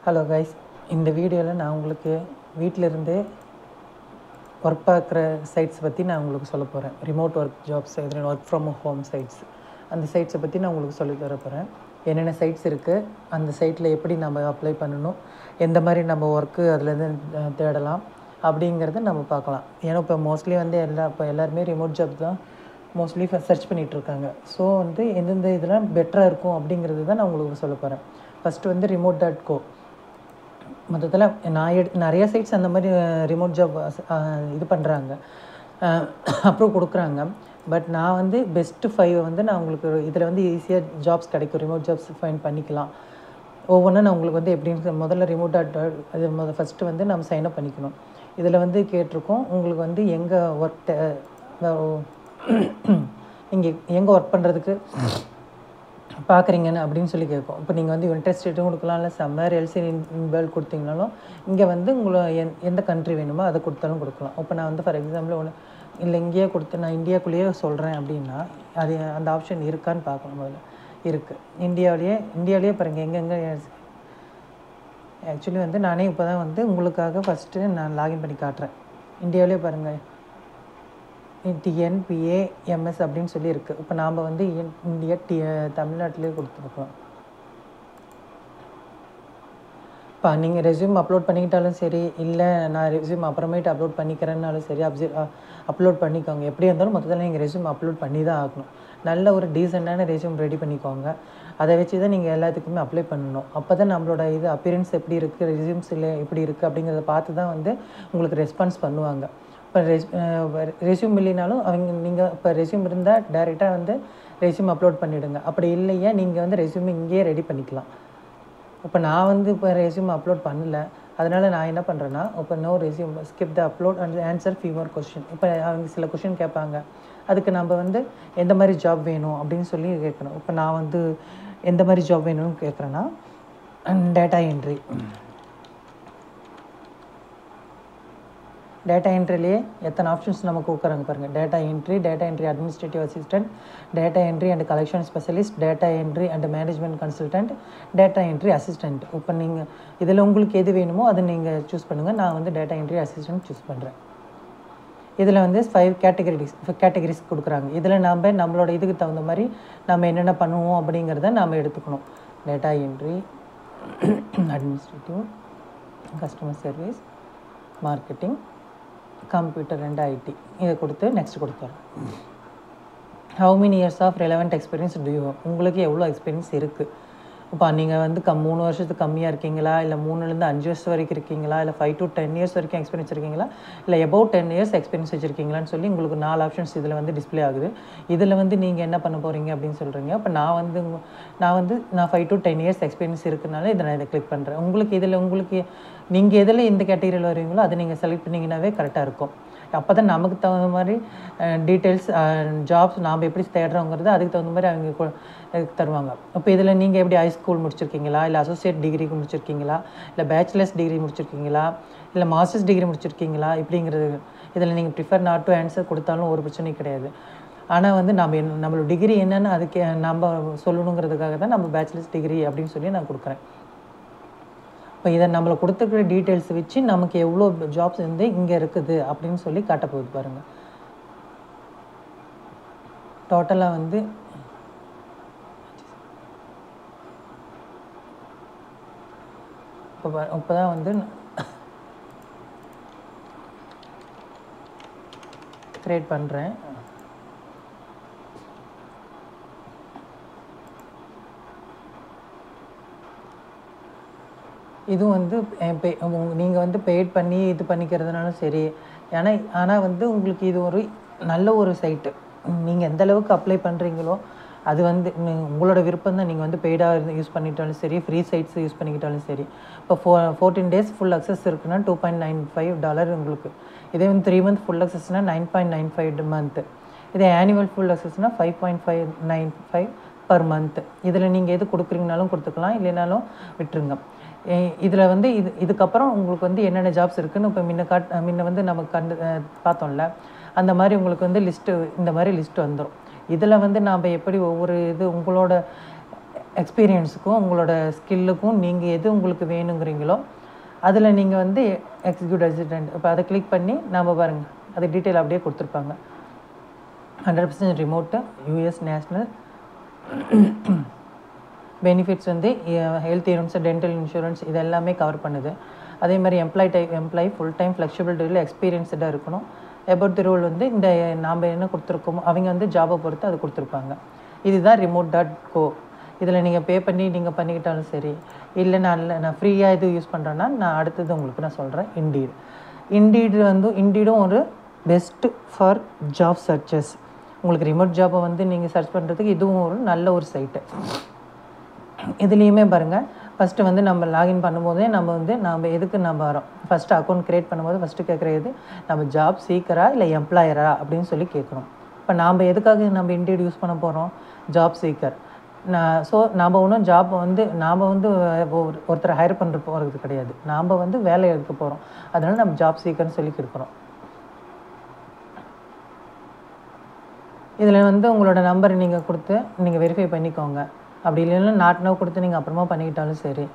Hello guys, இந்த வீடியோவில் நான் உங்களுக்கு வீட்டிலிருந்தே ஒர்க் பார்க்குற சைட்ஸ் பற்றி நான் உங்களுக்கு சொல்ல போகிறேன். ரிமோட் ஒர்க் ஜாப்ஸ், இதில் ஒர்க் ஃப்ரம் ஹோம் சைட்ஸ், அந்த சைட்ஸை பற்றி நான் உங்களுக்கு சொல்லி தர போகிறேன். என்னென்ன சைட்ஸ் இருக்குது, அந்த சைட்டில் எப்படி நம்ம அப்ளை பண்ணணும், எந்த மாதிரி நம்ம ஒர்க்கு அதுலேருந்து தேடலாம் அப்படிங்கிறத நம்ம பார்க்கலாம். ஏன்னா இப்போ மோஸ்ட்லி வந்து எல்லாருமே ரிமோட் ஜாப் தான் மோஸ்ட்லி சர்ச் பண்ணிகிட்ருக்காங்க. ஸோ வந்து எந்தெந்த இதெல்லாம் பெட்டராக இருக்கும் அப்படிங்கிறது தான் நான் உங்களுக்கு சொல்ல போகிறேன். ஃபஸ்ட்டு வந்து remote.co. மொத்தத்தில் நிறைய சைட்ஸ் அந்த மாதிரி ரிமோட் ஜாப் இது பண்ணுறாங்க, அப்ரூவ் கொடுக்குறாங்க. பட் நான் வந்து பெஸ்ட்டு 5 வந்து நான் உங்களுக்கு இதில் வந்து ஈஸியாக ஜாப்ஸ் கிடைக்கும், ரிமோட் ஜாப்ஸ் ஃபைண்ட் பண்ணிக்கலாம். ஒவ்வொன்றும் நான் உங்களுக்கு வந்து எப்படின்னு முதல்ல அது ஃபஸ்ட்டு வந்து நம்ம சைன்அப் பண்ணிக்கணும். இதில் வந்து கேட்டிருக்கோம் உங்களுக்கு வந்து எங்கே எங்கே ஒர்க் பண்ணுறதுக்கு பார்க்குறீங்கன்னு அப்படின்னு சொல்லி கேட்கும். இப்போ நீங்கள் வந்து யுனைடெட் ஸ்டேட்டும் கொடுக்கலாம், இல்லை சம்மர் எல்சி வேர்ல்டு கொடுத்தீங்கனாலும் இங்கே வந்து உங்களை எந்த கண்ட்ரி வேணுமோ அதை கொடுத்தாலும் கொடுக்கலாம். இப்போ நான் வந்து ஃபார் எக்ஸாம்பிள் இல்லை இங்கேயே கொடுத்து நான் இந்தியாக்குள்ளேயே சொல்கிறேன் அப்படின்னா அது அந்த ஆப்ஷன் இருக்கான்னு பார்க்கணும். முதல்ல இருக்குது. இந்தியாவிலேயே பாருங்கள் எங்கெங்கே. ஆக்சுவலி வந்து நானே இப்போ தான் வந்து உங்களுக்காக ஃபஸ்ட்டு நான் லாகின் பண்ணி காட்டுறேன். இந்தியாவிலே பாருங்கள் TNPAMS அப்படின்னு சொல்லி இருக்குது. இப்போ நாம் வந்து தமிழ்நாட்டிலே கொடுத்துருக்கோம். இப்போ நீங்கள் ரெஸ்யூம் அப்லோட் பண்ணிக்கிட்டாலும் சரி, இல்லை நான் ரெஸ்யூம் அப்புறமேட்டு அப்லோட் பண்ணிக்கிறேன்னாலும் சரி, அப்லோட் பண்ணிக்கோங்க. எப்படி இருந்தாலும் மொத்தத்தில் நீங்கள் ரெஸ்யூம் அப்லோட் பண்ணி தான் ஆகணும். நல்ல ஒரு டீசெண்டான ரெஸ்யூம் ரெடி பண்ணிக்கோங்க. அதை வச்சு தான் நீங்கள் எல்லாத்துக்குமே அப்ளை பண்ணணும். அப்போ தான் நம்மளோட இது அப்பியரன்ஸ் எப்படி இருக்குது, ரெஸ்யூம்ஸில் எப்படி இருக்குது அப்படிங்கிறத பார்த்து தான் வந்து உங்களுக்கு ரெஸ்பான்ஸ் பண்ணுவாங்க. இப்போ ரெஸ்யூம் இல்லைனாலும் நீங்கள் இப்போ ரெஸ்யூம் இருந்தால் டைரெக்டாக வந்து ரெஸ்யூம் அப்லோட் பண்ணிவிடுங்க. அப்படி இல்லையா நீங்கள் வந்து ரெஸ்யூம் இங்கேயே ரெடி பண்ணிக்கலாம். இப்போ நான் வந்து இப்போ ரெஸ்யூம் அப்லோட் பண்ணல, அதனால் நான் என்ன பண்ணுறேன்னா, இப்போ no resume skip the upload and answer few more question. இப்போ அவங்க சில கொஸ்டின் கேட்பாங்க, அதுக்கு நம்ம வந்து எந்த மாதிரி ஜாப் வேணும் அப்படின்னு சொல்லி கேட்கணும். இப்போ நான் வந்து எந்த மாதிரி ஜாப் வேணும்னு கேட்குறேன்னா, டேட்டா என்ட்ரி. டேட்டா என்ட்ரிலேயே எத்தனை ஆப்ஷன்ஸ் நமக்கு கொடுக்குறாங்க பாருங்கள். Data entry administrative assistant, data entry and collection specialist, data entry and management consultant, data entry assistant. இப்போ நீங்கள் இதில் உங்களுக்கு எது வேணுமோ அதை நீங்கள் சூஸ் பண்ணுங்கள். நான் வந்து டேட்டா என்ட்ரி அசிஸ்டன்ட் சூஸ் பண்ணுறேன். இதில் வந்து 5 கேட்டகரிஸ் கொடுக்குறாங்க. இதில் நம்மளோட இதுக்கு தகுந்த மாதிரி நம்ம என்னென்ன பண்ணுவோம் அப்படிங்கிறத நாம் எடுத்துக்கணும். Data entry, administrative, customer service, marketing, computer and IT. இதை கொடுத்து நெக்ஸ்ட் கொடுத்துறோம். How many years of relevant experience to you, உங்களுக்கு எவ்வளோ எக்ஸ்பீரியன்ஸ் இருக்குது. இப்போ நீங்கள் வந்து 3 வருஷத்துக்கு கம்மியாக இருக்கீங்களா, இல்லை 3லேருந்து 5 வருஷம் வரைக்கும் இருக்கீங்களா, இல்லை 5 to 10 இயர்ஸ் வரைக்கும் எக்ஸ்பீரியன்ஸ் இருக்கீங்களா, இல்லை above 10 இயர்ஸ் எக்ஸ்பீரியன்ஸ் வச்சுருக்கீங்களான்னு சொல்லி உங்களுக்கு 4 ஆப்ஷன்ஸ் இதில் வந்து டிஸ்பிளே ஆகுது. இதில் வந்து நீங்கள் என்ன பண்ண போகிறீங்க அப்படின்னு சொல்கிறீங்க. இப்போ நான் 5 to 10 இயர்ஸ் எக்ஸ்பீரியன்ஸ் இருக்குனால நான் இதை கிளிக் பண்ணுறேன். உங்களுக்கு நீங்கள் எதில் எந்த கேட்டகரியில் வருவீங்களோ அதை நீங்கள் செலக்ட் பண்ணிங்கன்னாவே கரெக்டாக இருக்கும். அப்போ தான் நமக்கு தகுந்த மாதிரி டீட்டெயில்ஸ், ஜாப்ஸ் நாம் எப்படி தேடுறோங்கிறது அதுக்கு தகுந்த மாதிரி அவங்க தருவாங்க. இப்போ இதில் நீங்கள் எப்படி ஹைஸ்கூல் முடிச்சிருக்கீங்களா, இல்லை அசோசியேட் டிகிரிக்கு முடிச்சிருக்கீங்களா, இல்லை பேச்சுலர்ஸ் டிகிரி முடிச்சிருக்கீங்களா, இல்லை மாஸ்டர்ஸ் டிகிரி முடிச்சிருக்கீங்களா இப்படிங்கிறது. இதில் நீங்கள் ப்ரிஃபர் நாட் டு ஆன்சர் கொடுத்தாலும் ஒரு பிரச்சனையும் கிடையாது. ஆனால் வந்து நம்மளோட டிகிரி என்னென்னு அதுக்கு நம்ம சொல்லணுங்கிறதுக்காக தான் நம்ம பேச்சுலர்ஸ் டிகிரி அப்படின்னு சொல்லி நான் கொடுக்குறேன். இப்போ இதை நம்மளை கொடுத்துருக்கிற டீட்டெயில்ஸ் வச்சு நமக்கு எவ்வளோ ஜாப்ஸ் வந்து இங்கே இருக்குது அப்படின்னு சொல்லி காட்ட போகுது பாருங்கள். டோட்டலாக வந்து இப்போ தான் வந்து க்ரியேட் பண்ணுறேன். இதுவும் வந்து நீங்கள் வந்து பெய்ட் பண்ணி இது பண்ணிக்கிறதுனாலும் சரி. ஆனால் வந்து உங்களுக்கு இது ஒரு நல்ல ஒரு சைட்டு. நீங்கள் எந்த அளவுக்கு அப்ளை பண்ணுறீங்களோ அது வந்து உங்களோட விருப்பம் தான். நீங்கள் வந்து பெய்டாக யூஸ் பண்ணிட்டாலும் சரி, ஃப்ரீ சைட்ஸ் யூஸ் பண்ணிக்கிட்டாலும் சரி. இப்போ 14 days ஃபுல் அக்சஸ் இருக்குன்னா $2.95 உங்களுக்கு. இதே வந்து 3 month ஃபுல் அக்சஸ்னால் $9.95 மந்த்து. இதே ஆனுவல் ஃபுல் அக்சஸ்னால் $5.595 பர் மந்த்து. இதில் நீங்கள் எது கொடுக்குறீங்கனாலும் கொடுத்துக்கலாம், இல்லைனாலும் விட்டுருங்க. இதில் வந்து இதுக்கப்புறம் உங்களுக்கு வந்து என்னென்ன ஜாப்ஸ் இருக்குதுன்னு இப்போ முன்ன வந்து நமக்கு பார்த்தோம்ல, அந்த மாதிரி உங்களுக்கு வந்து இந்த மாதிரி லிஸ்ட்டு வந்துடும். இதில் வந்து நாம் எப்படி ஒவ்வொரு உங்களோட எக்ஸ்பீரியன்ஸுக்கும் உங்களோட ஸ்கில்லுக்கும் நீங்கள் எது உங்களுக்கு வேணுங்கிறீங்களோ அதில் நீங்கள் வந்து எக்ஸிக்யூட்டிவ் அசிஸ்டண்ட் இப்போ அதை கிளிக் பண்ணி நாம் பாருங்கள் அது டீட்டெயில் அப்படியே கொடுத்துருப்பாங்க. 100% ரிமோட்டு, யூஎஸ் நேஷ்னல், பெனிஃபிட்ஸ் வந்து ஹெல்த் இன்சூரன்ஸ், டென்டல் இன்சூரன்ஸ் இது எல்லாமே கவர் பண்ணுது. அதே மாதிரி எம்ப்ளாயி ஃபுல் டைம் ஃப்ளெக்சிபிள் டூரில் எக்ஸ்பீரியன்ஸ்டாக இருக்கணும். அபவுட் தி ரோல் வந்து இந்த நாம் என்ன கொடுத்துருக்கோமோ அவங்க வந்து ஜாபை பொறுத்து அது கொடுத்துருப்பாங்க. இதுதான் remote.co. இதில் நீங்கள் பே பண்ணி நீங்கள் பண்ணிக்கிட்டாலும் சரி, இல்லை நான் ஃப்ரீயாக இது யூஸ் பண்ணுறேன்னா நான் அடுத்தது உங்களுக்கு நான் சொல்கிறேன். இண்டீடும் ஒரு பெஸ்ட்டு ஃபார் ஜாப் சர்ச்சஸ். உங்களுக்கு ரிமோட் ஜாப்பை வந்து நீங்கள் சர்ச் பண்ணுறதுக்கு இதுவும் ஒரு நல்ல ஒரு சைட்டு. இதுலேயுமே பாருங்கள், ஃபஸ்ட்டு வந்து நம்ம லாகின் பண்ணும்போதே நம்ம எதுக்கு நம்ம வரோம், ஃபஸ்ட்டு அக்கௌண்ட் க்ரியேட் பண்ணும்போது ஃபஸ்ட்டு கேட்குறது நம்ம ஜாப் சீக்கரா இல்லை எம்ப்ளாயரா அப்படின்னு சொல்லி கேட்கணும். இப்போ நாம் எதுக்காக நம்ம இண்டீட் யூஸ் பண்ண போகிறோம், ஜாப் சீக்கர். ஸோ நாம் ஒன்றும் ஜாப் வந்து நாம் வந்து ஒருத்தரை ஹையர் பண்ணுற போகிறது கிடையாது, நாம் வந்து வேலை எடுக்க போகிறோம். அதனால் நம்ம ஜாப் சீக்கர்னு சொல்லி கொடுக்குறோம். இதில் வந்து உங்களோட நம்பர் நீங்கள் கொடுத்து நீங்கள் வெரிஃபை பண்ணிக்கோங்க. அப்படி இல்லைன்னா நாட் நவ் கொடுத்து நீங்கள் அப்புறமா பண்ணிக்கிட்டாலும் சரி.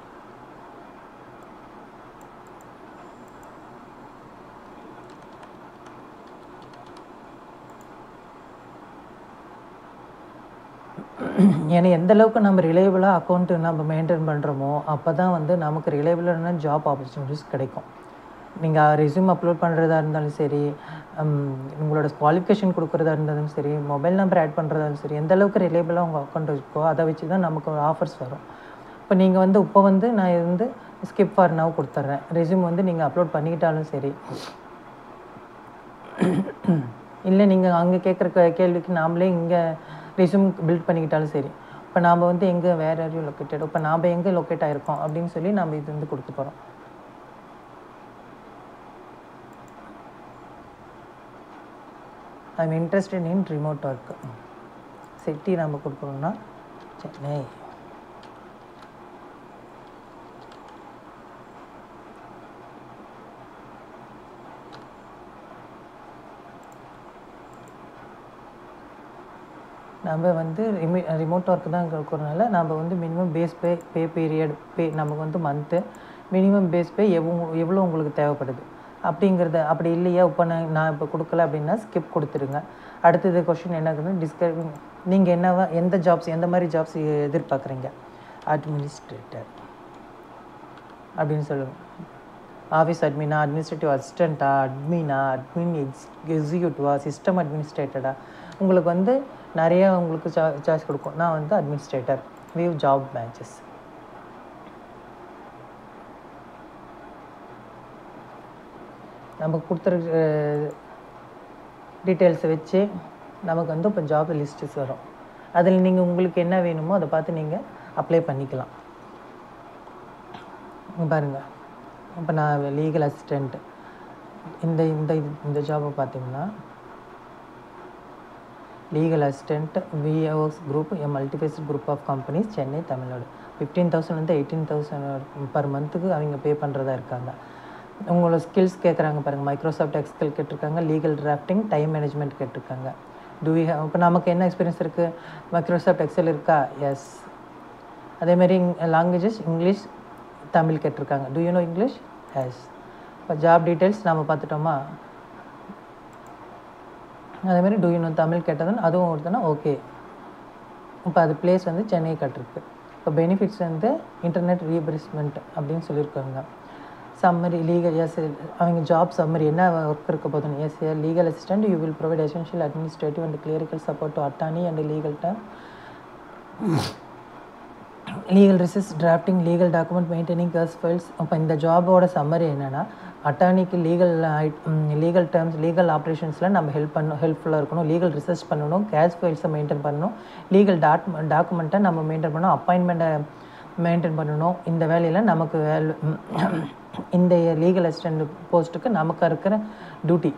ஏன்னா எந்த அளவுக்கு நம்ம ரிலையபிளாக அக்கௌண்ட்டு நம்ம மெயின்டைன் பண்ணுறோமோ அப்போ தான் வந்து நமக்கு ரிலையபிளான ஜாப் ஆப்பர்ச்சுனிட்டிஸ் கிடைக்கும். நீங்கள் ரெஸ்யூம் அப்லோட் பண்ணுறதா இருந்தாலும் சரி, உங்களோட குவாலிஃபிகேஷன் கொடுக்குறதா இருந்தாலும் சரி, மொபைல் நம்பர் ஆட் பண்ணுறதாலும் சரி, எந்த அளவுக்கு ரிலையபிளாக உங்கள் அக்கௌண்ட் இருக்கோ அதை வச்சு தான் நமக்கு ஆஃபர்ஸ் வரும். இப்போ நீங்கள் வந்து நான் இது வந்து ஸ்கிப் ஃபார் நவ் கொடுத்துட்றேன். ரெஸ்யூம் வந்து நீங்கள் அப்லோட் பண்ணிக்கிட்டாலும் சரி, இல்லை நீங்கள் அங்கே கேட்குற கேள்விக்கு நாமளே இங்கே ரெஸ்யூம் பில்ட் பண்ணிக்கிட்டாலும் சரி. இப்போ நாம் வந்து எங்கே வேறு யாரையும் லொக்கேட்டட், இப்போ நாம் எங்கே லொக்கேட் ஆகிருக்கோம் அப்படின்னு சொல்லி நம்ம இது வந்து கொடுக்க போகிறோம். I am interested in remote work. City நம்ம கொடுக்குறோம்னா சென்னை. நம்ம வந்து ரிமோட் ஒர்க் தான் இருக்கிறதுனால நம்ம வந்து மினிமம் பேஸ் பே பீரியட் நமக்கு வந்து மந்த்து மினிமம் பேஸ் பே எவ்வளோ உங்களுக்கு தேவைப்படுது அப்படிங்கிறத. அப்படி இல்லையா, இப்போ நான் இப்போ கொடுக்கல அப்படின்னா ஸ்கிப் கொடுத்துருங்க. அடுத்தது கொஸ்டின் என்ன இருக்குன்னு நீங்கள் எந்த மாதிரி ஜாப்ஸ் எதிர்பார்க்குறீங்க. அட்மினிஸ்ட்ரேட்டர் அப்படின்னு சொல்லுங்கள். ஆஃபீஸ் அட்மினா, அட்மினிஸ்ட்ரேட்டிவ் அசிஸ்டண்ட்டா, அட்மின் எக்ஸிக்யூட்டிவா, சிஸ்டம் அட்மினிஸ்ட்ரேட்டடா, உங்களுக்கு வந்து நிறைய உங்களுக்கு சாய்ஸ் கொடுக்கும். நான் வந்து அட்மினிஸ்ட்ரேட்டர். View job matches. நமக்கு கொடுத்துருக்க டீட்டெயில்ஸை வச்சு நமக்கு வந்து இப்போ ஜாப் லிஸ்ட்ஸ் வரும். அதில் நீங்கள் உங்களுக்கு என்ன வேணுமோ அதை பார்த்து நீங்கள் அப்ளை பண்ணிக்கலாம். பாருங்கள், இப்போ நான் லீகல் அசிஸ்டண்ட் இந்த ஜாபை பார்த்தீங்கன்னா legal assistant VOS group, a multifaceted group of companies, Chennai, Tamil Nadu. 15,000 18,000 per மந்த்துக்கு அவங்க பே பண்ணுறதா இருக்காங்க. உங்களோட ஸ்கில்ஸ் கேட்குறாங்க பாருங்கள். மைக்ரோசாஃப்ட் எக்ஸ்எல் கேட்டிருக்காங்க, லீகல் டிராஃப்டிங், டைம் மேனேஜ்மெண்ட் கேட்டிருக்காங்க. இப்போ நமக்கு என்ன எக்ஸ்பீரியன்ஸ் இருக்குது, மைக்ரோசாஃப்ட் எக்ஸ்எல் இருக்கா? எஸ். அதேமாதிரி லாங்குவேஜஸ் இங்கிலீஷ், தமிழ் கேட்டிருக்காங்க. Do you know English? Yes. இப்போ ஜாப் டீட்டெயில்ஸ் நம்ம பார்த்துட்டோமா. அதேமாதிரி டு யூ நோ தமிழ் கேட்டதுன்னு அதுவும் ஒருத்தனா ஓகே. இப்போ அது பிளேஸ் வந்து சென்னை கட்டிருக்கு. இப்போ பெனிஃபிட்ஸ் வந்து இன்டர்நெட் ரீபர்ஸ்மெண்ட் அப்படின்னு சொல்லியிருக்காங்க. சம்மரி லீகல் எஸ், அவங்க ஜாப் சம்மரி என்ன ஒர்க் இருக்க போதுன்னு. Yes, legal assistant you will provide essential administrative and clerical support to attorney and legal team, legal research, drafting, legal document maintaining, case files. இப்போ இந்த ஜாபோட summary என்னென்னா, அட்டார்னிக்கு legal terms, legal ஆப்ரேஷன்ஸில் நம்ம ஹெல்ப்ஃபுல்லாக இருக்கணும், லீகல் ரிசர்ச் பண்ணணும், கேஸ் ஃபைல்ஸை மெயின்டைன் பண்ணணும், லீகல் டாக்குமெண்ட்டை நம்ம மெயின்டைன் பண்ணணும், அப்பாயின்மெண்ட்டை மெயின்டைன் பண்ணணும். இந்த வேலையில் நமக்கு இந்த லீகல் அசிஸ்டண்ட் போஸ்ட்டுக்கு நமக்கு இருக்கிற டியூட்டி.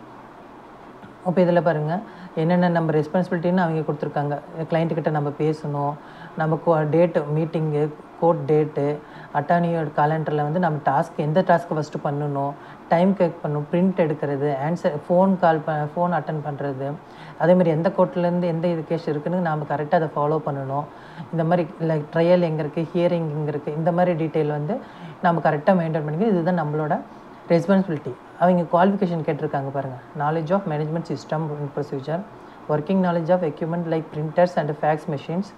இப்போ இதில் பாருங்கள் என்னென்ன நம்ம ரெஸ்பான்சிபிலிட்டின்னு அவங்க கொடுத்துருக்காங்க. கிளைண்ட்டுக்கிட்ட நம்ம பேசணும், நமக்கு டேட்டு மீட்டிங்கு, கோட் டேட்டு, அட்டார்னியோட காலண்டரில் வந்து நம்ம டாஸ்க் எந்த டாஸ்க்கு ஃபஸ்ட்டு பண்ணணும், டைம் கேக் பண்ணணும், பிரிண்ட் எடுக்கிறது, ஆன்சர் ஃபோன் அட்டன் பண்ணுறது, அதேமாதிரி எந்த கோர்ட்லேருந்து எந்த இது கேஸ் இருக்குதுன்னு நாம் கரெக்டாக அதை ஃபாலோ பண்ணணும். இந்த மாதிரி லைக் ட்ரையல் எங்கே இருக்குது, ஹியரிங் எங்கே இருக்குது, இந்த மாதிரி டீட்டெயில் வந்து நம்ம கரெக்டாக மெயின்டைன் பண்ணிக்கணும். இதுதான் நம்மளோட ரெஸ்பான்சிபிலிட்டி. அவங்க குவாலிஃபிகேஷன் கேட்டிருக்காங்க பாருங்கள். Knowledge of management system and procedure, working knowledge of equipment like printers and fax machines,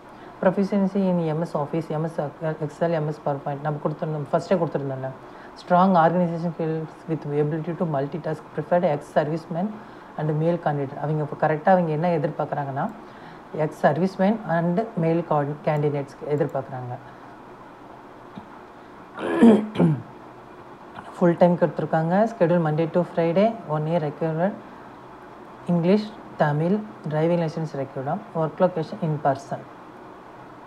proficiency in MS office, MS excel, MS power point நம்ம கொடுத்துருந்தோம், ஃபஸ்ட்டே கொடுத்துருந்தோம்ல. Strong organisation skills with ability to multi task, preferred ex serviceman and male candidate. அவங்க இப்போ கரெக்டாக அவங்க என்ன எதிர்பார்க்குறாங்கன்னா X serviceman and male கேண்டிடேட்ஸ்க்கு எதிர்பார்க்குறாங்க. ஃபுல் டைம் கொடுத்துருக்காங்க. Schedule Monday to Friday, 1 year required, English, Tamil, driving licence ரெக்யூர்டாக, work location in person.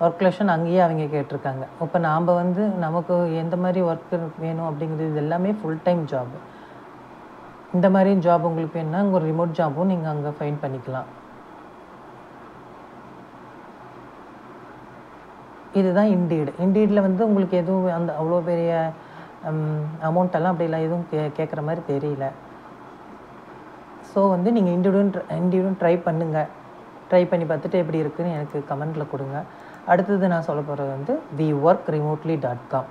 Work location அங்கேயே அவங்க கேட்டிருக்காங்க. இப்போ நாம் வந்து நமக்கு எந்த மாதிரி ஒர்க்கு வேணும் அப்படிங்கிறது இது எல்லாமே ஃபுல் டைம் ஜாப். இந்த மாதிரி ஜாப் உங்களுக்கு வேணுன்னா உங்கள் ரிமோட் ஜாபும் நீங்கள் அங்கே ஃபைண்ட் பண்ணிக்கலாம். இதுதான் இண்டீடில் வந்து உங்களுக்கு எதுவும் அந்த அவ்வளோ பெரிய அமௌண்ட்டெல்லாம் அப்படிலாம் எதுவும் கேட்குற மாதிரி தெரியல. ஸோ வந்து நீங்கள் இண்டிவிஜுவல் ட்ரை பண்ணுங்கள். ட்ரை பண்ணி பார்த்துட்டு எப்படி இருக்குதுன்னு எனக்கு கமெண்ட்டில் கொடுங்க. அடுத்தது நான் சொல்ல போகிறது வந்து weworkremotely.com.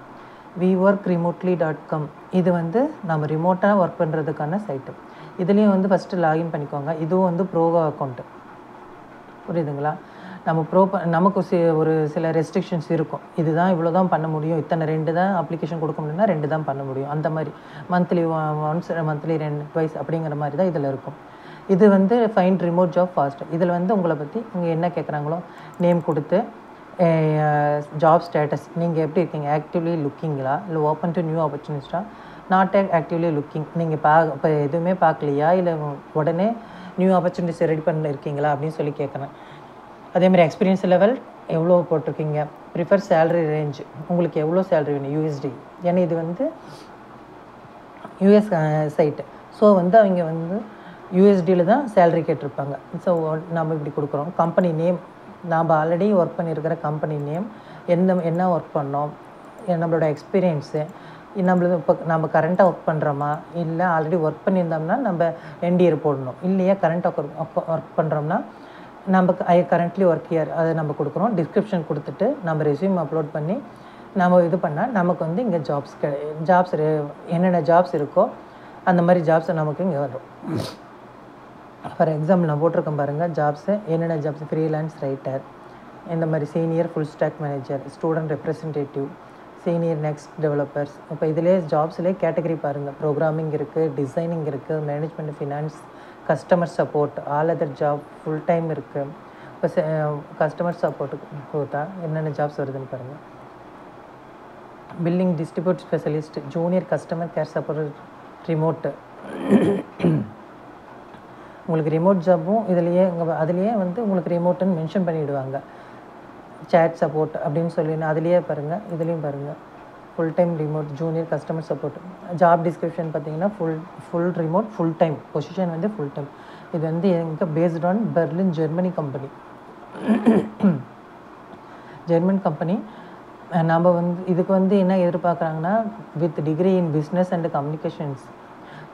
weworkremotely.com இது வந்து நம்ம ரிமோட்டாக ஒர்க் பண்ணுறதுக்கான சைட்டு. இதுலேயும் வந்து ஃபஸ்ட்டு லாகின் பண்ணிக்கோங்க. இதுவும் வந்து ப்ரோ அக்கௌண்ட்டு, புரியுதுங்களா? நம்ம நமக்கு ஒரு சில ரெஸ்ட்ரிக்ஷன்ஸ் இருக்கும். இதுதான் இவ்வளோ தான் பண்ண முடியும், இத்தனை 2 தான் அப்ளிகேஷன் கொடுக்க முடியும்னா 2 தான் பண்ண முடியும். அந்த மாதிரி மந்த்லி ஒன்ஸ், மந்த்லி 2 twice அப்படிங்கிற மாதிரி தான் இதில் இருக்கும். இது வந்து ஃபைண்ட் ரிமோட் ஜாப் ஃபாஸ்ட். இதில் வந்து உங்களை பற்றி இங்கே என்ன கேட்குறாங்களோ நேம் கொடுத்து, ஜாப் ஸ்டேட்டஸ் நீங்கள் எப்படி இருக்கீங்க, ஆக்டிவ்லி லுக்கிங்களா இல்லை ஓப்பன் டு நியூ ஆப்பர்ச்சுனிட்டிஸா, நாட் ஆக்டிவ்லி லுக்கிங், நீங்கள் இப்போ எதுவுமே பார்க்கலையா இல்லை உடனே நியூ ஆப்பர்ச்சுனிட்டிஸ் ரெடி பண்ண இருக்கீங்களா அப்படின்னு சொல்லி கேட்குறேன். அதேமாதிரி எக்ஸ்பீரியன்ஸ் லெவல் எவ்வளோ போட்டிருக்கீங்க, ப்ரிஃபர் சேலரி ரேஞ்ச், உங்களுக்கு எவ்வளோ சேலரி வேணும் யூஎஸ்டி, ஏன்னா இது வந்து யூஎஸ் சைட்டு. ஸோ வந்து அவங்க வந்து யூஎஸ்டியில் தான் சேலரி கேட்டிருப்பாங்க. ஸோ நம்ம இப்படி கொடுக்குறோம். கம்பெனி நேம், நாம் ஆல்ரெடி ஒர்க் பண்ணியிருக்கிற கம்பெனி நேம், என்ன ஒர்க் பண்ணோம், நம்மளோட எக்ஸ்பீரியன்ஸு, நம்மளது இப்போ நம்ம கரண்ட்டாக ஒர்க் பண்ணுறோமா இல்லை ஆல்ரெடி ஒர்க் பண்ணியிருந்தோம்னா நம்ம என்டிஆர் போடணும். இல்லையா கரண்ட்டாக ஒர்க் பண்ணுறோம்னா நம்ம கரண்ட்லி ஒர்க் இயர் அதை நம்ம கொடுக்குறோம். டிஸ்கிரிப்ஷன் கொடுத்துட்டு நம்ம ரெஸ்யூம் அப்லோட் பண்ணி நம்ம இது பண்ணால் நமக்கு வந்து இங்கே ஜாப்ஸ் என்னென்ன ஜாப்ஸ் இருக்கோ அந்த மாதிரி ஜாப்ஸ் நமக்கு இங்கே வரும். ஃபார் எக்ஸாம்பிள் நான் போட்டிருக்கேன் பாருங்கள் ஜாப்ஸு, என்னென்ன ஜாப்ஸ், ஃப்ரீலான்ஸ் ரைட்டர், இந்த மாதிரி senior full stack manager, student representative, senior next developers. இப்போ இதிலே ஜாப்ஸ்லேயே கேட்டகரி பாருங்கள். ப்ரோக்ராமிங் இருக்குது, டிசைனிங் இருக்குது, management, finance, customer support, all other job, full time இருக்குது. இப்போ கஸ்டமர் சப்போர்ட்டுக்கு கொடுத்தா என்னென்ன ஜாப்ஸ் வருதுன்னு பாருங்கள். Billing distribute specialist, junior customer care support, remote. உங்களுக்கு ரிமோட் ஜாப்பும் அதுலேயே வந்து உங்களுக்கு ரிமோட்டுன்னு மென்ஷன் பண்ணிவிடுவாங்க. சேட் சப்போர்ட் அப்படின்னு சொல்லி அதுலேயே பாருங்கள், இதுலேயும் பாருங்கள் full time remote, junior customer support. Job description பார்த்தீங்கன்னா full remote, full time, position வந்து ஃபுல் டைம். இது வந்து எங்கே based on Berlin, Germany company. German company. நம்ம வந்து இதுக்கு வந்து என்ன எதிர்பார்க்குறாங்கன்னா with degree in business and communications,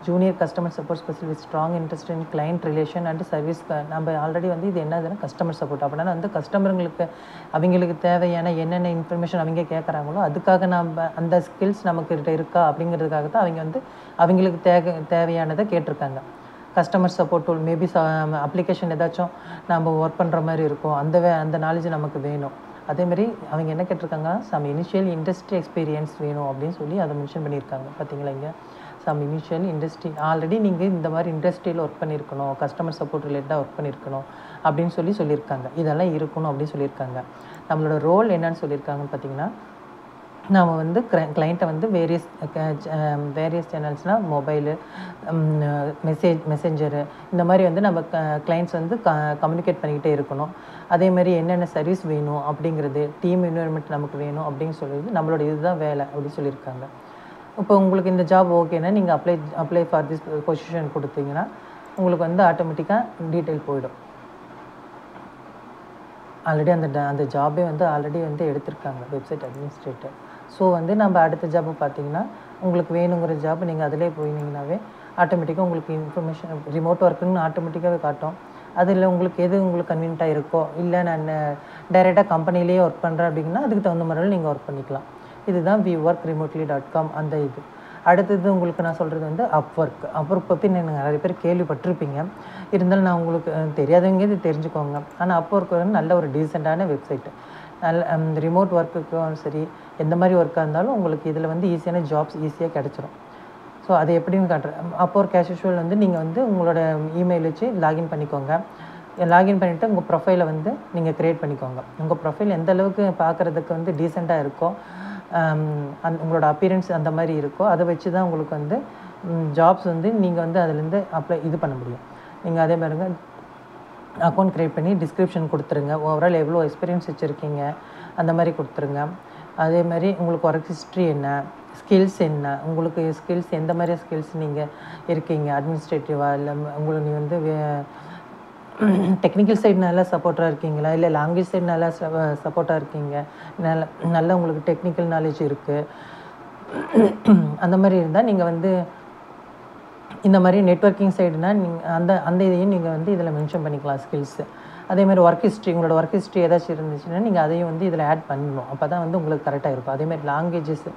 junior customer support special with strong interest in client relation and service. நம்ம ஆல்ரெடி வந்து இது என்னதுன்னா கஸ்டமர் சப்போர்ட். அப்படின்னா வந்து கஸ்டமருங்களுக்கு அவங்களுக்கு தேவையான என்னென்ன இன்ஃபர்மேஷன் அவங்க கேட்குறாங்களோ அதுக்காக நம்ம அந்த ஸ்கில்ஸ் நமக்கிட்ட இருக்கா அப்படிங்கிறதுக்காக தான் அவங்க வந்து அவங்களுக்கு தேவையானதை கேட்டிருக்காங்க. Customer support tool, maybe application ஏதாச்சும் நம்ம ஒர்க் பண்ணுற மாதிரி இருக்கும், அந்த நாலேஜ் நமக்கு வேணும். அதேமாதிரி அவங்க என்ன கேட்டிருக்காங்க, சம் இனிஷியல் இண்டஸ்ட்ரி எக்ஸ்பீரியன்ஸ் வேணும் அப்படின்னு சொல்லி அதை மென்ஷன் பண்ணியிருக்காங்க. பார்த்தீங்களா இங்கே சம் இனிஷியல் இண்டஸ்ட்ரி, ஆல்ரெடி நீங்கள் இந்த மாதிரி இண்டஸ்ட்ரியில் ஒர்க் பண்ணியிருக்கணும், கஸ்டமர் சப்போர்ட் ரிலேட்டடாக ஒர்க் பண்ணியிருக்கணும் அப்படின்னு சொல்லியிருக்காங்க. இதெல்லாம் இருக்கணும் அப்படின்னு சொல்லியிருக்காங்க. நம்மளோட ரோல் என்னன்னு சொல்லியிருக்காங்கன்னு பார்த்தீங்கன்னா, நாம் வந்து கிளைண்ட்டை வந்து வேரியஸ் சேனல்ஸ்னால் மொபைலு, மெசேஞ்சரு, இந்த மாதிரி வந்து நம்ம கிளைண்ட்ஸ் வந்து கம்யூனிகேட் பண்ணிக்கிட்டே இருக்கணும். அதேமாதிரி என்னென்ன சர்வீஸ் வேணும் அப்படிங்கிறது, டீம் என்வயர்மெண்ட் நமக்கு வேணும் அப்படின்னு சொல்லிட்டு நம்மளோட இதுதான் வேலை அப்படின்னு சொல்லியிருக்காங்க. இப்போ உங்களுக்கு இந்த ஜாப் ஓகேன்னா நீங்கள் அப்ளை ஃபார் திஸ் பொசிஷன் கொடுத்தீங்கன்னா உங்களுக்கு வந்து ஆட்டோமேட்டிக்காக டீட்டெயில் போயிடும். ஆல்ரெடி அந்த ஜாபே வந்து ஆல்ரெடி வந்து எடுத்திருக்காங்க வெப்சைட் அட்மினிஸ்ட்ரேட்டர். ஸோ வந்து நம்ம அடுத்த ஜாப்பு பார்த்தீங்கன்னா உங்களுக்கு வேணுங்கிற ஜாப் நீங்கள் அதிலே போயினீங்கன்னாவே ஆட்டோமேட்டிக்காக உங்களுக்கு இன்ஃபர்மேஷன் ரிமோட் ஒர்க்குன்னு ஆட்டோமேட்டிக்காகவே காட்டும். அதில் உங்களுக்கு எது உங்களுக்கு கன்வீனியண்ட்டாக இருக்கோ, இல்லை நான் டைரெக்டாக கம்பெனிலேயே ஒர்க் பண்ணுறேன் அப்படின்னா அதுக்கு தகுந்த மாதிரி நீங்கள் ஒர்க் பண்ணிக்கலாம். இதுதான் weworkremotely.com அந்த இது. அடுத்தது உங்களுக்கு நான் சொல்கிறது வந்து அப்வொர்க் பற்றி நீங்கள் நிறைய பேர் கேள்விப்பட்டிருப்பீங்க. இருந்தாலும் நான் உங்களுக்கு தெரியாதவங்க இது தெரிஞ்சுக்கோங்க. ஆனால் அப்வொர்க் வந்து நல்ல ஒரு டீசெண்டான வெப்சைட்டு. நல்ல ரிமோட் ஒர்க்குக்கும் சரி, எந்த மாதிரி ஒர்க்காக இருந்தாலும் உங்களுக்கு இதில் வந்து ஈஸியான ஜாப்ஸ் ஈஸியாக கிடச்சிரும். ஸோ அது எப்படின்னு காட்டுறேன். அப்வொர்க் ஆஸ் யூஷுவல் வந்து நீங்கள் வந்து உங்களோட இமெயில் வச்சு லாகின் பண்ணிக்கோங்க. லாகின் பண்ணிவிட்டு உங்கள் ப்ரொஃபைலை வந்து நீங்கள் க்ரியேட் பண்ணிக்கோங்க. உங்கள் ப்ரொஃபைல் எந்த அளவுக்கு பார்க்குறதுக்கு வந்து டீசெண்டாக இருக்கோ, உங்களோட அப்பியரன்ஸ் அந்த மாதிரி இருக்கோ, அதை வச்சு தான் உங்களுக்கு வந்து ஜாப்ஸ் வந்து நீங்கள் வந்து அதுலேருந்து இது பண்ண முடியும். நீங்கள் அதே மாதிரிங்க அக்கௌண்ட் க்ரியேட் பண்ணி டிஸ்கிரிப்ஷன் கொடுத்துருங்க. ஓவரால் எவ்வளோ எக்ஸ்பீரியன்ஸ் வச்சுருக்கீங்க அந்த மாதிரி கொடுத்துருங்க. அதே மாதிரி உங்களுக்கு ஒர்க் ஹிஸ்ட்ரி என்ன, ஸ்கில்ஸ் என்ன, உங்களுக்கு ஸ்கில்ஸ் எந்த மாதிரி ஸ்கில்ஸ் நீங்கள் இருக்கீங்க, அட்மினிஸ்ட்ரேட்டிவாக இல்லை உங்களுக்கு நீ வந்து டெக்னிக்கல் சைடு நல்லா சப்போர்ட்டாக இருக்கீங்களா, இல்லை லாங்குவேஜ் சைடு நல்லா சப்போர்ட்டாக இருக்கீங்க, நல்லா உங்களுக்கு டெக்னிக்கல் நாலேஜ் இருக்குது, அந்த மாதிரி இருந்தால் நீங்கள் வந்து இந்த மாதிரி நெட்வொர்க்கிங் சைடுனால் நீங்கள் அந்த இதையும் நீங்கள் வந்து இதில் மென்ஷன் பண்ணிக்கலாம் ஸ்கில்ஸு. அதேமாதிரி ஒர்க் ஹிஸ்ட்ரி, உங்களோட ஒர்க் ஹிஸ்ட்ரி ஏதாச்சும் இருந்துச்சுன்னா நீங்கள் அதையும் வந்து இதில் ஆட் பண்ணணும். அப்போ தான் வந்து உங்களுக்கு கரெக்டாக இருக்கும். அதேமாதிரி லாங்குவேஜஸ்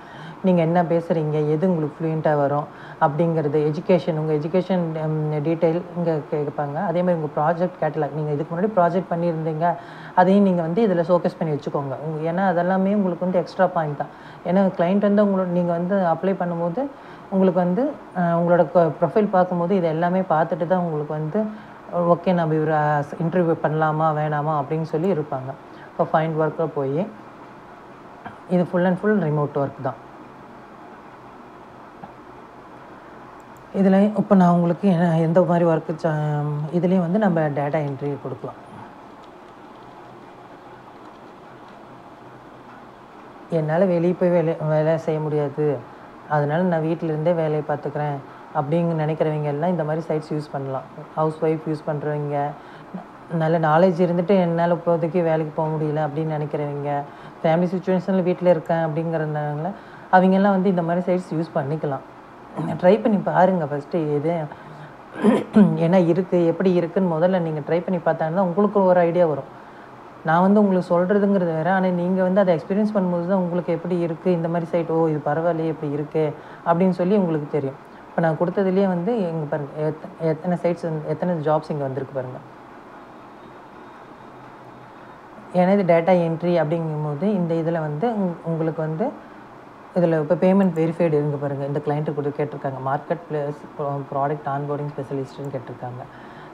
நீங்கள் என்ன பேசுகிறீங்க, எது உங்களுக்கு ஃப்ளூயண்ட்டாக வரும் அப்படிங்கிறது, உங்கள் எஜுகேஷன் டீட்டெயில் இங்கே கேட்பாங்க. அதேமாதிரி உங்கள் ப்ராஜெக்ட் கேட்டலாக், நீங்கள் இதுக்கு முன்னாடி ப்ராஜெக்ட் பண்ணியிருந்தீங்க அதையும் நீங்கள் வந்து இதில் ஷோகேஸ் பண்ணி வச்சுக்கோங்க. ஏன்னா அதெல்லாமே உங்களுக்கு வந்து எக்ஸ்ட்ரா பாயிண்ட் தான். ஏன்னா கிளைண்ட் வந்து நீங்கள் வந்து அப்ளை பண்ணும்போது உங்களுக்கு வந்து உங்களோட ப்ரொஃபைல் பார்க்கும்போது இது எல்லாமே பார்த்துட்டு தான் உங்களுக்கு வந்து ஓகே நம்ம இவர் இன்டர்வியூ பண்ணலாமா வேணாமா அப்படின்னு சொல்லி இருப்பாங்க. இப்போ ஃபைண்ட் ஒர்க்கில் போய் இது full and full remote work தான். இதில் இப்போ நான் உங்களுக்கு எந்த மாதிரி ஒர்க்கு இதுலேயும் வந்து நம்ம டேட்டா என்ட்ரி கொடுக்கலாம். என்னால் வெளியே போய் வேலை செய்ய முடியாது, அதனால் நான் வீட்டிலேருந்தே வேலையை பார்த்துக்கிறேன் அப்படிங்க நினைக்கிறவங்க எல்லாம் இந்த மாதிரி சைட்ஸ் யூஸ் பண்ணலாம். ஹவுஸ் ஒய்ஃப் யூஸ் பண்ணுறவங்க, நல்ல நாலேஜ் இருந்துட்டு என்னால் இப்போதைக்கு வேலைக்கு போக முடியல அப்படின்னு நினைக்கிறவங்க, ஃபேமிலி சுச்சுவேஷனில் வீட்டில் இருக்கேன் அப்படிங்கிறதுனால அவங்கெல்லாம் வந்து இந்த மாதிரி சைட்ஸ் யூஸ் பண்ணிக்கலாம். ட்ரை பண்ணி பாருங்கள் ஃபஸ்ட்டு எது என்ன இருக்குது எப்படி இருக்குதுன்னு முதல்ல நீங்கள் ட்ரை பண்ணி பார்த்தாங்கன்னா உங்களுக்கு ஒரு ஐடியா வரும். நான் வந்து உங்களுக்கு சொல்கிறதுங்கிறது வேறு, ஆனால் நீங்கள் வந்து அதை எக்ஸ்பீரியன்ஸ் பண்ணும்போது தான் உங்களுக்கு எப்படி இருக்குது இந்த மாதிரி சைட், இது பரவாயில்லையே எப்படி இருக்குது அப்படின்னு சொல்லி உங்களுக்கு தெரியும். இப்போ நான் கொடுத்ததுலேயே வந்து எங்கள் பாருங்கள் எத்தனை சைட்ஸ் எத்தனை ஜாப்ஸ் இங்கே வந்திருக்கு பாருங்கள். ஏன்னா இது டேட்டா என்ட்ரி அப்படிங்கும்போது இந்த இதில் வந்து உங்களுக்கு வந்து இதில் இப்போ பேமெண்ட் வெரிஃபைடு இருங்க பாருங்கள். இந்த கிளைண்ட்டு கூட கேட்டிருக்காங்க மார்க்கெட் பிளேஸ் ப்ராடக்ட் ஆன்போர்டிங் ஸ்பெஷலிஸ்ட்டுன்னு கேட்டிருக்காங்க.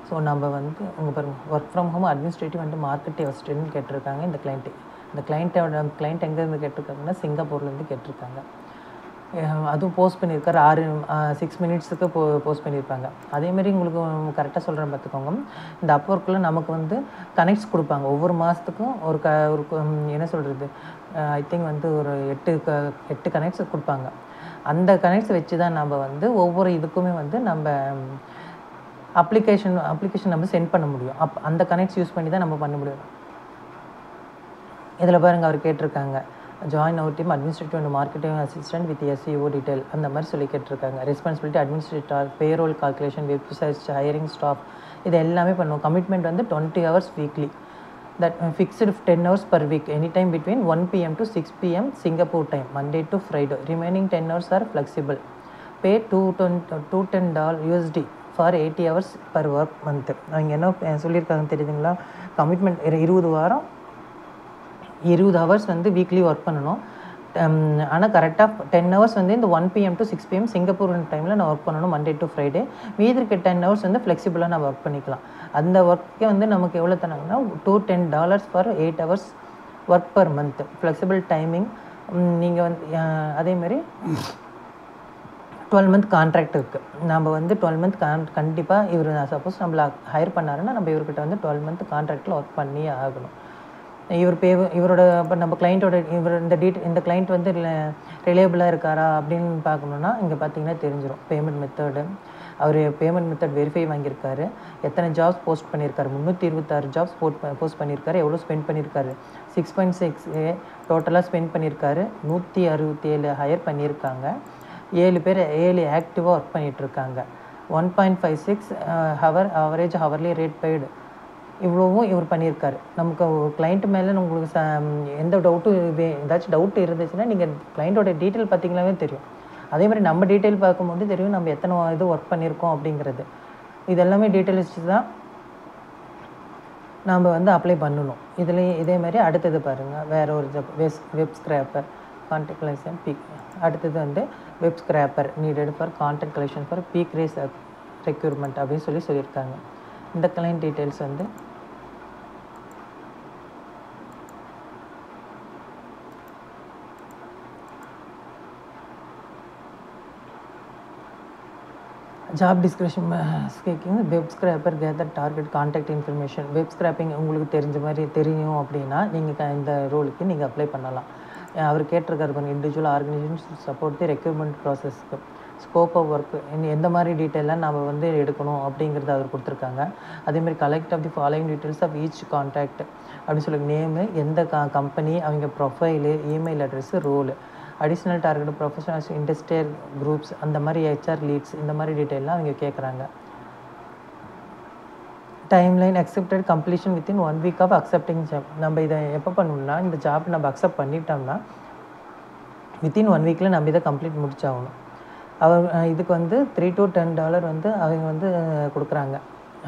ஸோ நம்ம வந்து உங்கள் பாருங்கள் ஒர்க் ஃப்ரம் ஹோம் அட்மினிஸ்ட்ரேட்டிவ் வந்து மார்க்கெட் அசிஸ்டன்ட்னு கேட்டிருக்காங்க இந்த கிளைண்ட்டு. இந்த கிளைண்ட் எங்கேருந்து கேட்டிருக்காங்கன்னா சிங்கப்பூர்லேருந்து கேட்டிருக்காங்க. அதுவும் போஸ்ட் பண்ணியிருக்காரு 6 மினிட்ஸுக்கு போஸ்ட் பண்ணியிருப்பாங்க. அதேமாரி உங்களுக்கு கரெக்டாக சொல்கிறேன் பார்த்துக்கோங்க. இந்த அப்வொர்க்கில் நமக்கு வந்து கனெக்ட்ஸ் கொடுப்பாங்க. ஒவ்வொரு மாதத்துக்கும் ஒரு என்ன சொல்கிறது, ஐ திங்க் வந்து ஒரு 8 கனெக்ட்ஸ் கொடுப்பாங்க. அந்த கனெக்ட்ஸ் வச்சு தான் நம்ம வந்து ஒவ்வொரு இதுக்குமே வந்து நம்ம அப்ளிகேஷன் நம்ம சென்ட் பண்ண முடியும். அந்த கனெக்ட்ஸ் யூஸ் பண்ணி தான் நம்ம பண்ண முடியும். இதில் பாருங்கள் அவர் கேட்டிருக்காங்க join our team administrative and marketing assistant with SEO detail அந்த மாதிரி சொல்லி கேட்டிருக்காங்க. Responsibility administrator, payroll calculation, websites, hiring staff, இது எல்லாமே பண்ணுவோம். கமிட்மெண்ட் வந்து 20 hours weekly, that fixed 10 hours per week, any time between 1 PM to 6 PM Singapore time, Monday to Friday. Remaining 10 hours are flexible. Pay $210 USD for 80 hours per work month. அவங்க என்ன சொல்லியிருக்காங்க தெரியுதுங்களா, commitment 20 வாரம் 20 hours வந்து weekly work பண்ணணும். ஆனால் கரெக்டாக 10 hours வந்து இந்த 1 PM to 6 PM சிங்கப்பூர் டைமில் நான் ஒர்க் பண்ணணும் மண்டே டு ஃப்ரைடே. மீதி இருக்க 10 hours வந்து ஃப்ளெக்சிபிளாக நான் ஒர்க் பண்ணிக்கலாம். அந்த ஒர்க்கே வந்து நமக்கு எவ்வளோ தராங்கன்னா $210 for 8 hours work per month, flexible timing. நீங்கள் வந்து அதேமாதிரி 12 month கான்ட்ராக்ட் இருக்குது. நம்ம வந்து 12 month கண்டிப்பாக இவர் சப்போஸ் நம்மளை ஹையர் பண்ணாருன்னா நம்ம இவர்கிட்ட வந்து 12 month கான்ட்ராக்டில் ஒர்க் பண்ணியே ஆகணும். இவரோட இப்போ நம்ம கிளைண்ட்டோட இந்த கிளைண்ட் வந்து ரிலையபிளாக இருக்காரா அப்படின்னு பார்க்கணுன்னா இங்கே பார்த்தீங்கன்னா தெரிஞ்சிடும் பேமெண்ட் மெத்தடு. அவர் பேமெண்ட் மெத்தட் வெரிஃபை வாங்கியிருக்காரு, எத்தனை ஜாப்ஸ் போஸ்ட் பண்ணியிருக்காரு, 326 ஜாப்ஸ் போஸ்ட் பண்ணியிருக்காரு, எவ்வளோ ஸ்பெண்ட் பண்ணியிருக்காரு, 6.6 டோட்டலாக ஸ்பெண்ட் பண்ணியிருக்காரு, 167 ஹையர் பண்ணியிருக்காங்க, 7 பேர் 7 ஆக்டிவாக ஒர்க் பண்ணிகிட்ருக்காங்க, 1.56 hour average hourly rate paid, இவ்வளோவும் இவர் பண்ணியிருக்காரு. நமக்கு கிளைண்ட் மேலே உங்களுக்கு எந்த டவுட்டும் ஏதாச்சும் டவுட் இருந்துச்சுன்னா நீங்கள் கிளைண்ட்டோட டீட்டெயில் பார்த்தீங்கன்னாவே தெரியும். அதே மாதிரி நம்ம டீட்டெயில் பார்க்கும்போது தெரியும் நம்ம எத்தனை இது ஒர்க் பண்ணியிருக்கோம் அப்படிங்கிறது. இது எல்லாமே டீட்டெயில்ஸ் தான் நாம் வந்து அப்ளை பண்ணணும். இதுலேயும் இதே மாதிரி அடுத்தது பாருங்கள், வேறு ஒரு web scraper contact collection peak. அடுத்தது வந்து web scraper needed for contact collection for peak race requirement அப்படின்னு சொல்லியிருக்காங்க. இந்த கிளைண்ட் டீட்டெயில்ஸ் வந்து job description speaking web scraper gather target contact information. Web scraping உங்களுக்கு தெரிஞ்ச மாதிரி தெரியும் அப்படின்னா நீங்கள் இந்த ரோலுக்கு நீங்கள் அப்ளை பண்ணலாம். அவர் கேட்டிருக்காரு பாருங்கள், individual organisation support the requirement ப்ராசஸ்க்கு, ஸ்கோப் ஆஃப் ஒர்க் எந்த மாதிரி டீட்டெயிலாக நம்ம வந்து எடுக்கணும் அப்படிங்கிறத அவர் கொடுத்துருக்காங்க. அதேமாதிரி collect of the following details of each contact அப்படின்னு சொல்லி நேமு, எந்த கம்பெனி, அவங்க profile, email address, role, additional target professionals, industrial groups, அந்த மாதிரி ஹெச்ஆர் லீட்ஸ், இந்த மாதிரி டீட்டெயிலாம் அவங்க கேட்குறாங்க. Timeline accepted completion within 1 week of accepting job. நம்ம இதை எப்போ பண்ணணும்னா, இந்த ஜாப் நம்ம அக்செப்ட் பண்ணிட்டோம்னா வித்தின் 1 வீக்கில் நம்ம இதை கம்ப்ளீட் முடிச்சாகணும். அவர் இதுக்கு வந்து $3 to $10 வந்து அவங்க வந்து கொடுக்குறாங்க.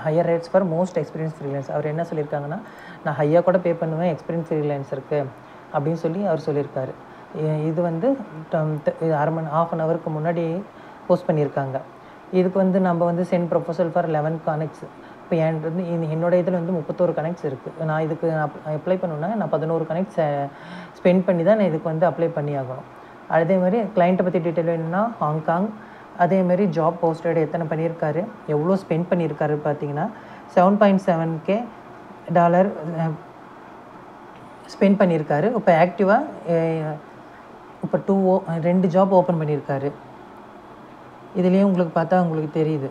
Higher rates for most experience freelance. அவர் என்ன சொல்லியிருக்காங்கன்னா, நான் ஹையாக கூட பே பண்ணுவேன் எக்ஸ்பீரியன்ஸ் ஃப்ரீலான்ஸருக்கு அப்படின்னு சொல்லி அவர் சொல்லியிருக்காரு. இது வந்து half an hourக்கு முன்னாடி போஸ்ட் பண்ணியிருக்காங்க. இதுக்கு வந்து நம்ம வந்து சென்ட் ப்ரொபோசல் ஃபார் 11 கனெக்ட்ஸ். இப்போ என்கிட்ட வந்து என்னோட இதில் வந்து 31 கனெக்ட்ஸ் இருக்குது. நான் இதுக்கு அப்ளை பண்ணணுன்னா நான் 11 கனெக்ட்ஸ் ஸ்பெண்ட் பண்ணி தான் நான் இதுக்கு வந்து அப்ளை பண்ணி ஆகணும். அதே மாதிரி கிளைண்ட்டை பற்றி டீட்டெயில் வேணும்னா ஹாங்காங். அதேமாதிரி ஜாப் போஸ்டட் எத்தனை பண்ணியிருக்காரு, எவ்வளோ ஸ்பெண்ட் பண்ணியிருக்காரு பார்த்தீங்கன்னா $7.7K ஸ்பெண்ட் பண்ணியிருக்காரு. இப்போ ஆக்டிவாக இப்போ 2 ஜாப் ஓப்பன் பண்ணியிருக்காரு. இதுலேயும் உங்களுக்கு பார்த்தா உங்களுக்கு தெரியுது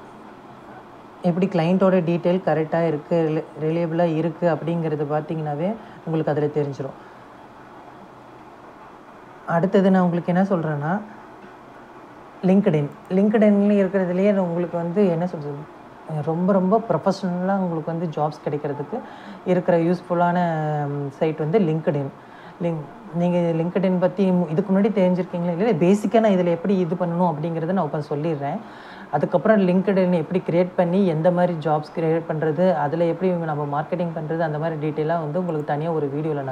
எப்படி கிளைண்ட்டோட டீட்டெயில் கரெக்டாக இருக்குது, ரிலேபிளாக இருக்குது அப்படிங்கிறது பார்த்தீங்கன்னாவே உங்களுக்கு அதில் தெரிஞ்சிடும். அடுத்தது நான் உங்களுக்கு என்ன சொல்கிறேன்னா, லிங்க்டின்ல இருக்கிறதுலையே உங்களுக்கு வந்து என்ன சொல்கிறது, ரொம்ப ரொம்ப ப்ரொஃபஷ்னலாக உங்களுக்கு வந்து ஜாப்ஸ் கிடைக்கிறதுக்கு இருக்கிற யூஸ்ஃபுல்லான சைட் வந்து லிங்க்டின். நீங்கள் லிங்க்டின் பற்றி இதுக்கு முன்னாடி தெரிஞ்சிருக்கீங்களா இல்லை, பேசிக்காக நான் இதில் எப்படி இது பண்ணணும் அப்படிங்கிறத நான் இப்போ சொல்லிடுறேன். அதுக்கப்புறம் லிங்க்டின் எப்படி க்ரியேட் பண்ணி எந்த மாதிரி ஜாப்ஸ் க்ரியேட் பண்ணுறது, அதில் எப்படி நம்ம மார்க்கெட்டிங் பண்ணுறது, அந்த மாதிரி டீட்டெயிலாக வந்து உங்களுக்கு தனியாக ஒரு வீடியோவில்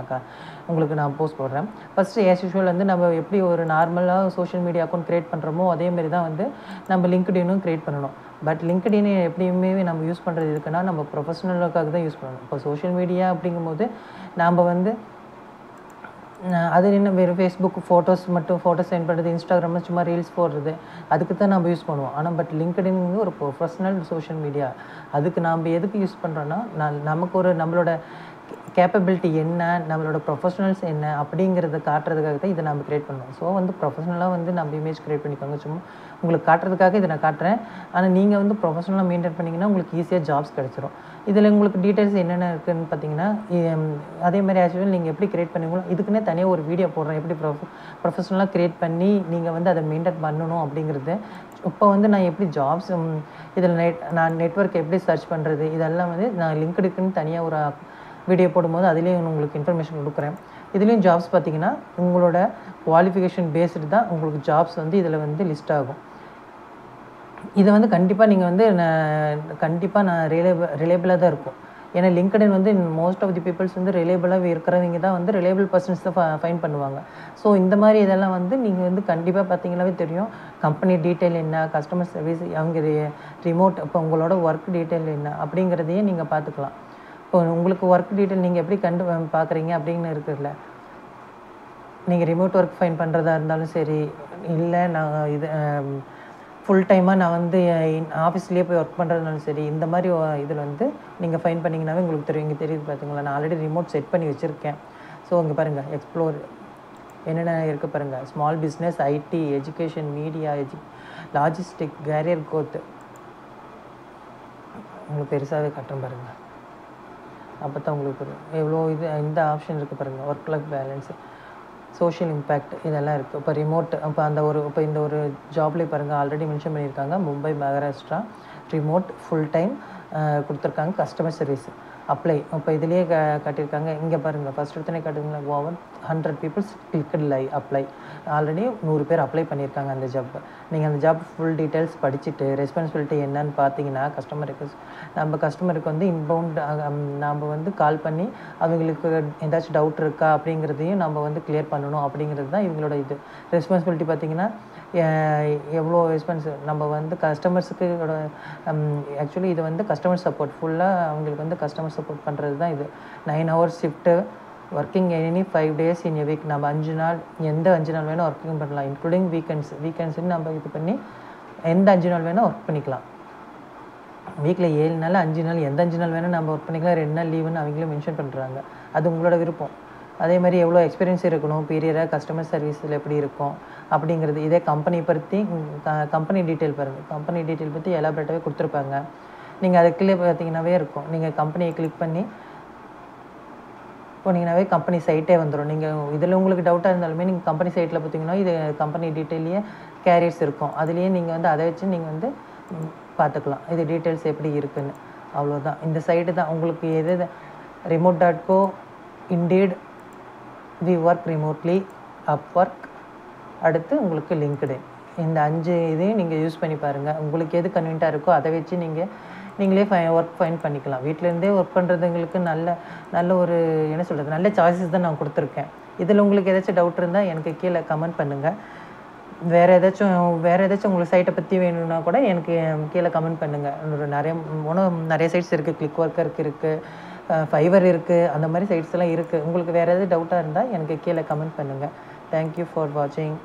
உங்களுக்கு நான் போஸ்ட் போடுறேன். ஃபஸ்ட்டு ஆஸ் யூஷுவல் வந்து நம்ம எப்படி ஒரு நார்மலாக சோஷியல் மீடியா அக்கௌண்ட் க்ரியேட் பண்ணுறோமோ அதேமாரி தான் வந்து நம்ம லிங்க்டினும் க்ரியேட் பண்ணணும். பட் லிங்க்டின் எப்படியுமே நம்ம யூஸ் பண்ணுறது இருக்குன்னா நம்ம ப்ரொஃபஷனலுக்காக தான் யூஸ் பண்ணணும். இப்போ சோஷியல் மீடியா அப்படிங்கும்போது நாம் வந்து அது என்ன வெறும் ஃபேஸ்புக் ஃபோட்டோஸ் சென்ட் பண்ணுறது, இன்ஸ்டாகிராமில் சும்மா ரீல்ஸ் போடுறது, அதுக்கு தான் நம்ம யூஸ் பண்ணுவோம். ஆனால் பட் லிங்க்டின் வந்து ஒரு ப்ரொஃபஷ்னல் சோஷியல் மீடியா. அதுக்கு நம்ம எதுக்கு யூஸ் பண்ணுறோன்னா, நமக்கு நம்மளோட கேப்பபிலிட்டி என்ன, நம்மளோட ப்ரொஃபஷனல்ஸ் என்ன அப்படிங்கிறத காட்டுறதுக்காக தான் இதை நம்ம க்ரியேட் பண்ணுவோம். ஸோ வந்து ப்ரொஃபஷனலாக வந்து நம்ம இமேஜ் க்ரியேட் பண்ணிக்கோங்க. சும்மா உங்களுக்கு காட்டுறதுக்காக இதை நான் காட்டுறேன். ஆனால் நீங்கள் வந்து ப்ரொஃபஷனலாக மெயின்டைன் பண்ணிங்கன்னா உங்களுக்கு ஈஸியாக ஜாப்ஸ் கிடச்சிரும். இதில் உங்களுக்கு டீட்டெயில்ஸ் என்னென்ன இருக்குதுன்னு பார்த்தீங்கன்னா, அதேமாதிரி ஆக்சுவலி நீங்கள் எப்படி க்ரியேட் பண்ணுவீங்களோ இதுக்குன்னே தனியாக ஒரு வீடியோ போடுறேன், எப்படி ப்ரொஃபஷனலாக க்ரியேட் பண்ணி நீங்கள் வந்து அதை மெயின்டைன் பண்ணணும் அப்படிங்கிறது. இப்போ வந்து நான் எப்படி ஜாப்ஸ் இதில் நான் நெட்வொர்க் எப்படி சர்ச் பண்ணுறது, இதெல்லாம் வந்து நான் லிங்க்டுக்குன்னு தனியாக ஒரு வீடியோ போடும்போது அதுலேயும் உங்களுக்கு இன்ஃபர்மேஷன் கொடுக்குறேன். இதுலேயும் ஜாப்ஸ் பார்த்தீங்கன்னா உங்களோட குவாலிஃபிகேஷன் பேஸ்டு தான் உங்களுக்கு ஜாப்ஸ் வந்து இதில் வந்து லிஸ்ட் ஆகும். இதை வந்து கண்டிப்பாக நீங்கள் வந்து நான் ரிலேபிளாக தான் இருக்கும். ஏன்னா லிங்க்டின் வந்து மோஸ்ட் ஆஃப் தி பீப்புள்ஸ் வந்து ரிலேபிளாக இருக்கிறவங்க தான் வந்து ரிலேபிள் பர்சன்ஸ் தான் ஃபைன் பண்ணுவாங்க. ஸோ இந்த மாதிரி இதெல்லாம் வந்து நீங்கள் வந்து கண்டிப்பாக பார்த்தீங்கன்னாவே தெரியும். கம்பெனி டீட்டெயில் என்ன, கஸ்டமர் சர்வீஸ், அவங்க ரிமோட், இப்போ உங்களோட ஒர்க் டீட்டெயில் என்ன அப்படிங்கிறதையே நீங்கள் பார்த்துக்கலாம். இப்போ உங்களுக்கு ஒர்க் டீட்டெயில் நீங்கள் எப்படி பார்க்குறீங்க அப்படின்னு இருக்குல்ல, நீங்கள் ரிமோட் ஒர்க் ஃபைன் பண்ணுறதா இருந்தாலும் சரி, இல்லை நான் இது ஃபுல் டைமாக நான் வந்து ஆஃபீஸ்லேயே போய் ஒர்க் பண்ணுறதுனாலும் சரி, இந்த மாதிரி இதில் வந்து நீங்கள் ஃபைன் பண்ணிங்கனாவே உங்களுக்கு தெரியும். இங்கே தெரியுது பார்த்தீங்களா, நான் ஆல்ரெடி ரிமோட் செட் பண்ணி வச்சுருக்கேன். ஸோ இங்கே பாருங்கள், எக்ஸ்ப்ளோர் என்னென்ன இருக்குது பாருங்கள். Small business, IT, education, media, logistic, career கோத், உங்களுக்கு பெருசாகவே கட்டுறேன் பாருங்கள். அப்போ தான் உங்களுக்கு எவ்வளோ இந்த ஆப்ஷன் இருக்குது பாருங்கள். Work life balance, social impact இதெல்லாம் இருக்குது. இப்போ ரிமோட் இப்போ இந்த ஒரு ஜாப்லேயே பாருங்கள் ஆல்ரெடி மென்ஷன் பண்ணியிருக்காங்க. Mumbai Maharashtra remote full time கொடுத்துருக்காங்க. கஸ்டமர் சர்வீஸ் அப்ளை இப்போ இதுலேயே காட்டியிருக்காங்க. இங்கே பாருங்கள் ஃபஸ்ட் எடுத்தோடனே காட்டுங்களா, over 100 peoples clicked live apply. Already 100 பேர் அப்ளை பண்ணியிருக்காங்க அந்த ஜாப். நீங்கள் அந்த ஜாப் ஃபுல் டீட்டெயில்ஸ் படிச்சுட்டு ரெஸ்பான்சிபிலிட்டி என்னன்னு பார்த்தீங்கன்னா நம்ம கஸ்டமருக்கு வந்து இன்பவுண்ட் நம்ம வந்து கால் பண்ணி அவங்களுக்கு ஏதாச்சும் டவுட் இருக்கா அப்படிங்கிறதையும் நம்ம வந்து கிளியர் பண்ணணும். அப்படிங்கிறது தான் இவங்களோட ரெஸ்பான்சிபிலிட்டி. பார்த்தீங்கன்னா எவ்வளோ நம்ம வந்து கஸ்டமர்ஸுக்கு ஆக்சுவலி இது வந்து கஸ்டமர் சப்போர்ட் ஃபுல்லாக அவங்களுக்கு வந்து கஸ்டமர் சப்போர்ட் பண்ணுறது தான் இது. 9 hours shift, working any 5 days in a week. நம்ம 5 நாள் எந்த 5 நாள் வேணால் ஒர்க்கிங் பண்ணலாம், இன்க்ளூடிங் வீக்கெண்ட்ஸ்ன்னு நம்ம இது பண்ணி எந்த 5 நாள் வேணால் ஒர்க் பண்ணிக்கலாம். வீக்கில் 7 நாள் 5 நாள் எந்த 5 நாள் வேணால் நம்ம ஒர்க் பண்ணிக்கலாம். 2 நாள் லீவுன்னு அவங்களும் மென்ஷன் பண்ணுறாங்க. அது உங்களோட விருப்பம். அதே மாதிரி எவ்வளோ எக்ஸ்பீரியன்ஸ் இருக்கணும், பீரியடாக கஸ்டமர் சர்வீஸில் எப்படி இருக்கும் அப்படிங்கிறது. இதே கம்பெனி பற்றி கம்பெனி டீட்டெயில் பாருங்கள். கம்பெனி டீட்டெயில் பற்றி எலாபரேட்டாகவே கொடுத்துருப்பாங்க. நீங்கள் அதை கிளிக் பார்த்தீங்கன்னாவே இருக்கும். நீங்கள் கம்பெனியை கிளிக் பண்ணி போனீங்கன்னாவே கம்பெனி சைட்டே வந்துடும். நீங்கள் இதில் உங்களுக்கு டவுட்டாக இருந்தாலுமே நீங்கள் கம்பெனி சைட்டில் பார்த்தீங்கன்னா இது கம்பெனி டீட்டெயிலேயே கேரியர்ஸ் இருக்கும். அதுலேயே நீங்கள் வந்து அதை வச்சு நீங்கள் வந்து பார்த்துக்கலாம் இது டீட்டெயில்ஸ் எப்படி இருக்குதுன்னு. அவ்வளோதான். இந்த சைட்டு தான் உங்களுக்கு எது remote.co, Indeed, we work remotely, Upwork, அடுத்து உங்களுக்கு லிங்க்டின். இந்த 5 இதையும் நீங்கள் யூஸ் பண்ணி பாருங்கள். உங்களுக்கு எது கன்வீனியண்ட்டாக இருக்கோ அதை வச்சு நீங்களே ஒர்க் ஃபைண்ட் பண்ணிக்கலாம். வீட்டிலேருந்தே ஒர்க் பண்ணுறதுங்களுக்கு நல்ல ஒரு என்ன சொல்கிறது, நல்ல சாய்ஸஸ் தான் நான் கொடுத்துருக்கேன். இதில் உங்களுக்கு ஏதாச்சும் டவுட் இருந்தால் எனக்கு கீழே கமெண்ட் பண்ணுங்கள். வேறு ஏதாச்சும் உங்களுக்கு சைட்டை பற்றி வேணும்னா கூட எனக்கு கீழே கமெண்ட் பண்ணுங்கள். நிறைய சைட்ஸ் இருக்குது. கிளிக் ஒர்க்கருக்கு இருக்குது, ஃபைவர் இருக்குது, அந்த மாதிரி சைட்ஸ் எல்லாம் இருக்குது. உங்களுக்கு வேறு எதாவது டவுட்டாக இருந்தால் எனக்கு கீழே கமெண்ட் பண்ணுங்கள். தேங்க்யூ ஃபார் வாட்சிங்.